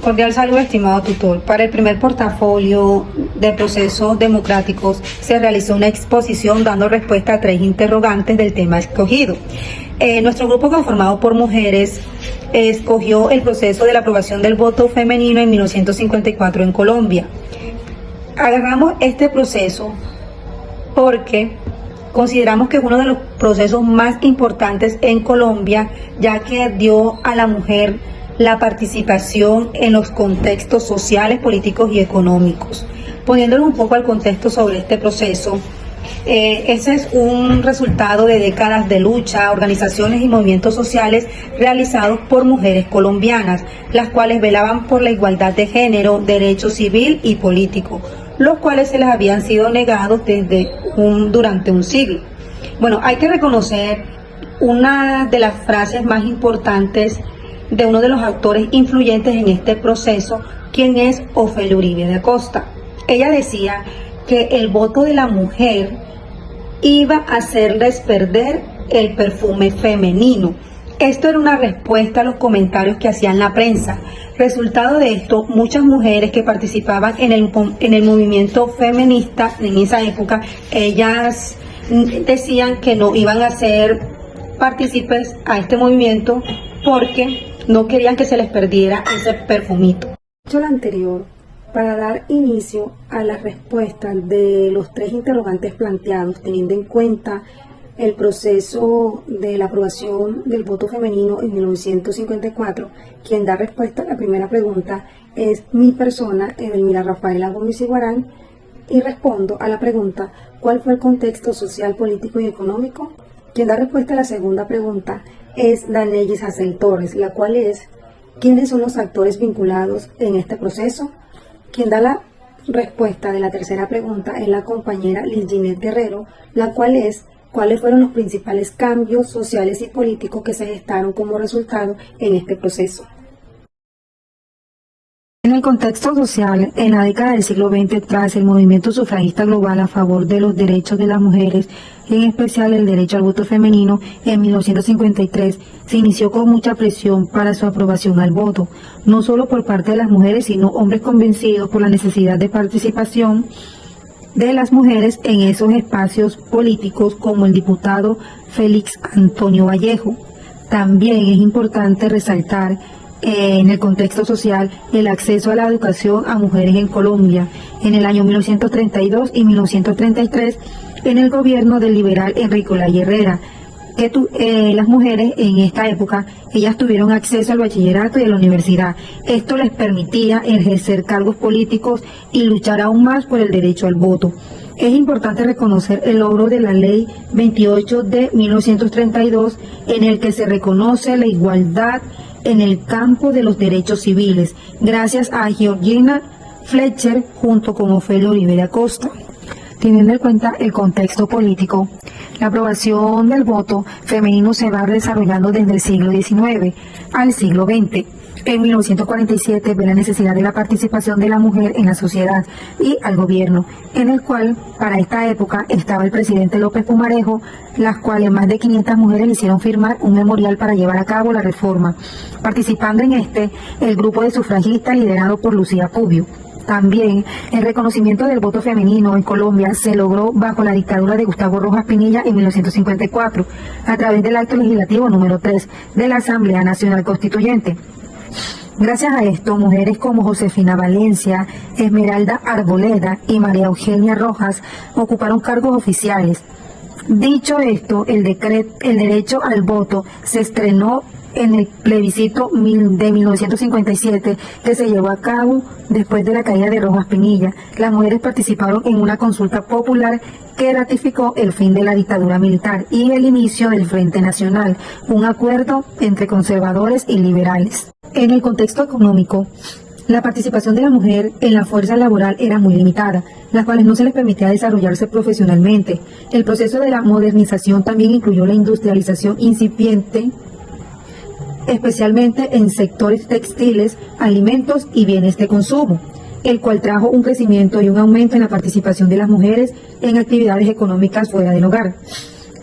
Cordial saludo, estimado tutor. Para el primer portafolio de procesos democráticos se realizó una exposición dando respuesta a 3 interrogantes del tema escogido. Nuestro grupo, conformado por mujeres, escogió el proceso de la aprobación del voto femenino en 1954 en Colombia. Agarramos este proceso porque consideramos que es uno de los procesos más importantes en Colombia, ya que dio a la mujer la participación en los contextos sociales, políticos y económicos. Poniéndolo un poco al contexto sobre este proceso, ese es un resultado de décadas de lucha, organizaciones y movimientos sociales realizados por mujeres colombianas, las cuales velaban por la igualdad de género, derecho civil y político, los cuales se les habían sido negados durante un siglo. Bueno, hay que reconocer una de las frases más importantes de uno de los actores influyentes en este proceso, quien es Ofelia Uribe de Acosta. Ella decía que el voto de la mujer iba a hacerles perder el perfume femenino. Esto era una respuesta a los comentarios que hacían la prensa. Resultado de esto, muchas mujeres que participaban en el movimiento feminista en esa época, ellas decían que no iban a ser partícipes a este movimiento porque no querían que se les perdiera ese perfumito. Dicho lo anterior, para dar inicio a las respuestas de los 3 interrogantes planteados, teniendo en cuenta el proceso de la aprobación del voto femenino en 1954, quien da respuesta a la primera pregunta es mi persona, Edelmira Rafaela Gómez Iguarán, y respondo a la pregunta ¿cuál fue el contexto social, político y económico? Quien da respuesta a la segunda pregunta es Danellis Hassel Torres, la cual es ¿quiénes son los actores vinculados en este proceso? Quien da la respuesta de la tercera pregunta es la compañera Liz Ginette Guerrero, la cual es ¿cuáles fueron los principales cambios sociales y políticos que se gestaron como resultado en este proceso? En el contexto social, en la década del siglo XX, tras el movimiento sufragista global a favor de los derechos de las mujeres, en especial el derecho al voto femenino, en 1953 se inició con mucha presión para su aprobación al voto, no solo por parte de las mujeres, sino hombres convencidos por la necesidad de participación de las mujeres en esos espacios políticos, como el diputado Félix Antonio Vallejo. También es importante resaltar en el contexto social el acceso a la educación a mujeres en Colombia en el año 1932 y 1933 en el gobierno del liberal Enrique Olaya Herrera, que las mujeres en esta época ellas tuvieron acceso al bachillerato y a la universidad. Esto les permitía ejercer cargos políticos y luchar aún más por el derecho al voto. Es importante reconocer el logro de la Ley 28 de 1932, en el que se reconoce la igualdad en el campo de los derechos civiles, gracias a Georgina Fletcher junto con Ofelia Uribe de Acosta. Teniendo en cuenta el contexto político, la aprobación del voto femenino se va desarrollando desde el siglo XIX al siglo XX. En 1947 ve la necesidad de la participación de la mujer en la sociedad y al gobierno, en el cual para esta época estaba el presidente López Pumarejo, las cuales más de 500 mujeres hicieron firmar un memorial para llevar a cabo la reforma, participando en el grupo de sufragistas liderado por Lucía Pubbio. También el reconocimiento del voto femenino en Colombia se logró bajo la dictadura de Gustavo Rojas Pinilla en 1954, a través del acto legislativo número 3 de la Asamblea Nacional Constituyente. Gracias a esto, mujeres como Josefina Valencia, Esmeralda Arboleda y María Eugenia Rojas ocuparon cargos oficiales. Dicho esto, el derecho al voto se estrenó en el plebiscito de 1957 que se llevó a cabo después de la caída de Rojas Pinilla. Las mujeres participaron en una consulta popular que ratificó el fin de la dictadura militar y el inicio del Frente Nacional, un acuerdo entre conservadores y liberales. En el contexto económico, la participación de la mujer en la fuerza laboral era muy limitada, las cuales no se les permitía desarrollarse profesionalmente. El proceso de la modernización también incluyó la industrialización incipiente, especialmente en sectores textiles, alimentos y bienes de consumo, el cual trajo un crecimiento y un aumento en la participación de las mujeres en actividades económicas fuera del hogar.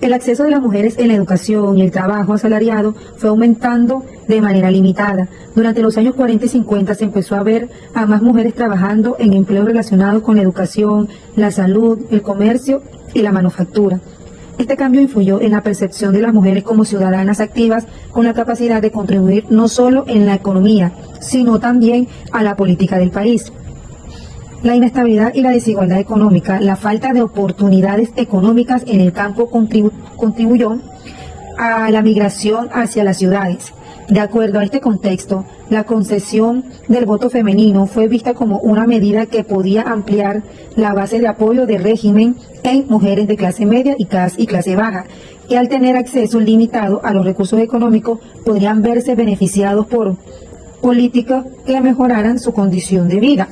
El acceso de las mujeres en la educación y el trabajo asalariado fue aumentando de manera limitada. Durante los años 40 y 50 se empezó a ver a más mujeres trabajando en empleos relacionados con la educación, la salud, el comercio y la manufactura. Este cambio influyó en la percepción de las mujeres como ciudadanas activas con la capacidad de contribuir no solo en la economía, sino también a la política del país. La inestabilidad y la desigualdad económica, la falta de oportunidades económicas en el campo contribuyó a la migración hacia las ciudades. De acuerdo a este contexto, la concesión del voto femenino fue vista como una medida que podía ampliar la base de apoyo del régimen en mujeres de clase media y clase baja, que al tener acceso limitado a los recursos económicos podrían verse beneficiados por políticas que mejoraran su condición de vida.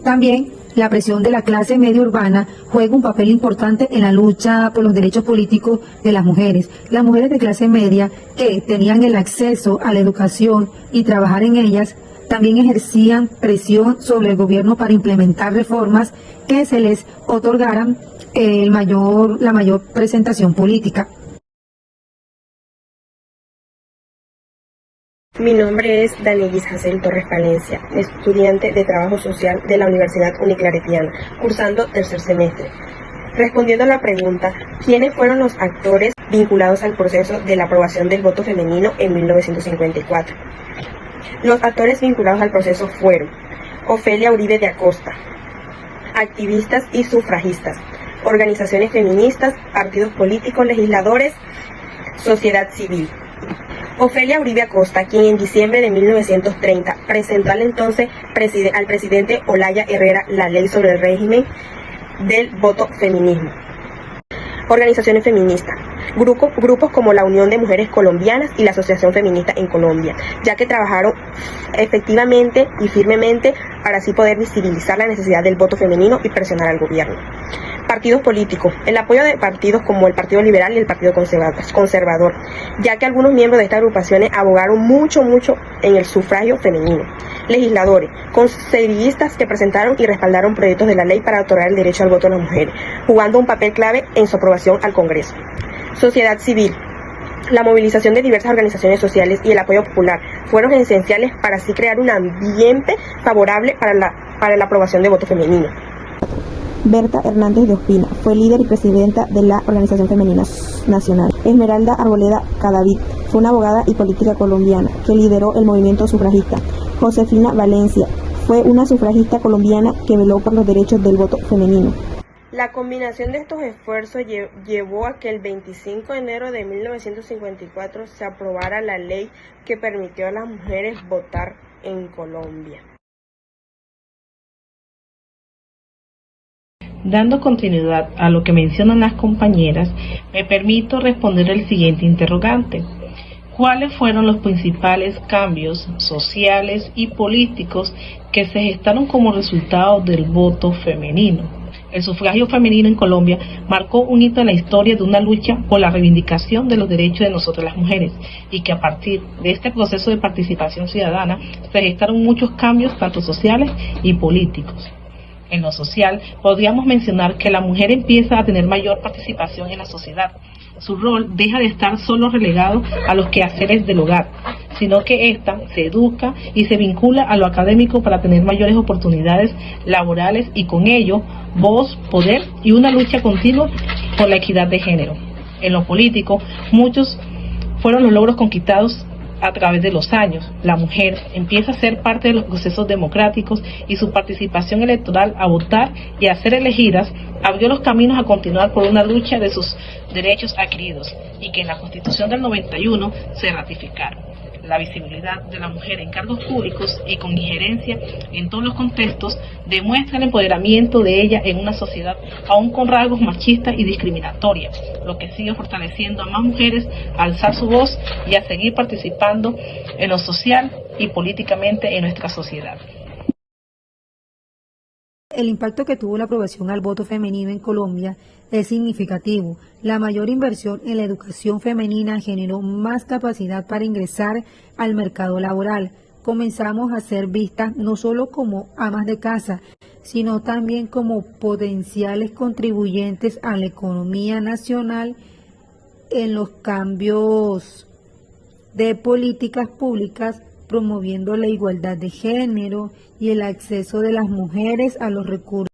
También la presión de la clase media urbana juega un papel importante en la lucha por los derechos políticos de las mujeres. Las mujeres de clase media que tenían el acceso a la educación y trabajar en ellas también ejercían presión sobre el gobierno para implementar reformas que se les otorgaran la mayor presentación política. Mi nombre es Danielis Hazel Torres Palencia, estudiante de Trabajo Social de la Universidad Uniclaretiana, cursando tercer semestre. Respondiendo a la pregunta, ¿quiénes fueron los actores vinculados al proceso de la aprobación del voto femenino en 1954? Los actores vinculados al proceso fueron Ofelia Uribe de Acosta, activistas y sufragistas, organizaciones feministas, partidos políticos, legisladores, sociedad civil. Ofelia Uribe Acosta, quien en diciembre de 1930 presentó al entonces al presidente Olaya Herrera la ley sobre el régimen del voto feminismo. Organizaciones feministas, grupos como la Unión de Mujeres Colombianas y la Asociación Feminista en Colombia, ya que trabajaron efectivamente y firmemente para así poder visibilizar la necesidad del voto femenino y presionar al gobierno. Partidos políticos, el apoyo de partidos como el Partido Liberal y el Partido Conservador, ya que algunos miembros de estas agrupaciones abogaron mucho en el sufragio femenino. Legisladores, conservistas que presentaron y respaldaron proyectos de la ley para otorgar el derecho al voto a las mujeres, jugando un papel clave en su aprobación al Congreso. Sociedad civil, la movilización de diversas organizaciones sociales y el apoyo popular fueron esenciales para así crear un ambiente favorable para la aprobación del voto femenino. Berta Hernández de Ospina fue líder y presidenta de la Organización Femenina Nacional. Esmeralda Arboleda Cadavid fue una abogada y política colombiana que lideró el movimiento sufragista. Josefina Valencia fue una sufragista colombiana que veló por los derechos del voto femenino. La combinación de estos esfuerzos llevó a que el 25 de enero de 1954 se aprobara la ley que permitió a las mujeres votar en Colombia. Dando continuidad a lo que mencionan las compañeras, me permito responder el siguiente interrogante. ¿Cuáles fueron los principales cambios sociales y políticos que se gestaron como resultado del voto femenino? El sufragio femenino en Colombia marcó un hito en la historia de una lucha por la reivindicación de los derechos de nosotras las mujeres y que a partir de este proceso de participación ciudadana se gestaron muchos cambios tanto sociales y políticos. En lo social, podríamos mencionar que la mujer empieza a tener mayor participación en la sociedad. Su rol deja de estar solo relegado a los quehaceres del hogar, sino que ésta se educa y se vincula a lo académico para tener mayores oportunidades laborales y con ello voz, poder y una lucha continua por la equidad de género. En lo político, muchos fueron los logros conquistados a través de los años. La mujer empieza a ser parte de los procesos democráticos y su participación electoral a votar y a ser elegidas abrió los caminos a continuar por una lucha de sus derechos adquiridos y que en la Constitución del 91 se ratificaron. La visibilidad de la mujer en cargos públicos y con injerencia en todos los contextos demuestra el empoderamiento de ella en una sociedad aún con rasgos machistas y discriminatorias, lo que sigue fortaleciendo a más mujeres a alzar su voz y a seguir participando en lo social y políticamente en nuestra sociedad. El impacto que tuvo la aprobación al voto femenino en Colombia es significativo. La mayor inversión en la educación femenina generó más capacidad para ingresar al mercado laboral. Comenzamos a ser vistas no solo como amas de casa, sino también como potenciales contribuyentes a la economía nacional en los cambios de políticas públicas, promoviendo la igualdad de género y el acceso de las mujeres a los recursos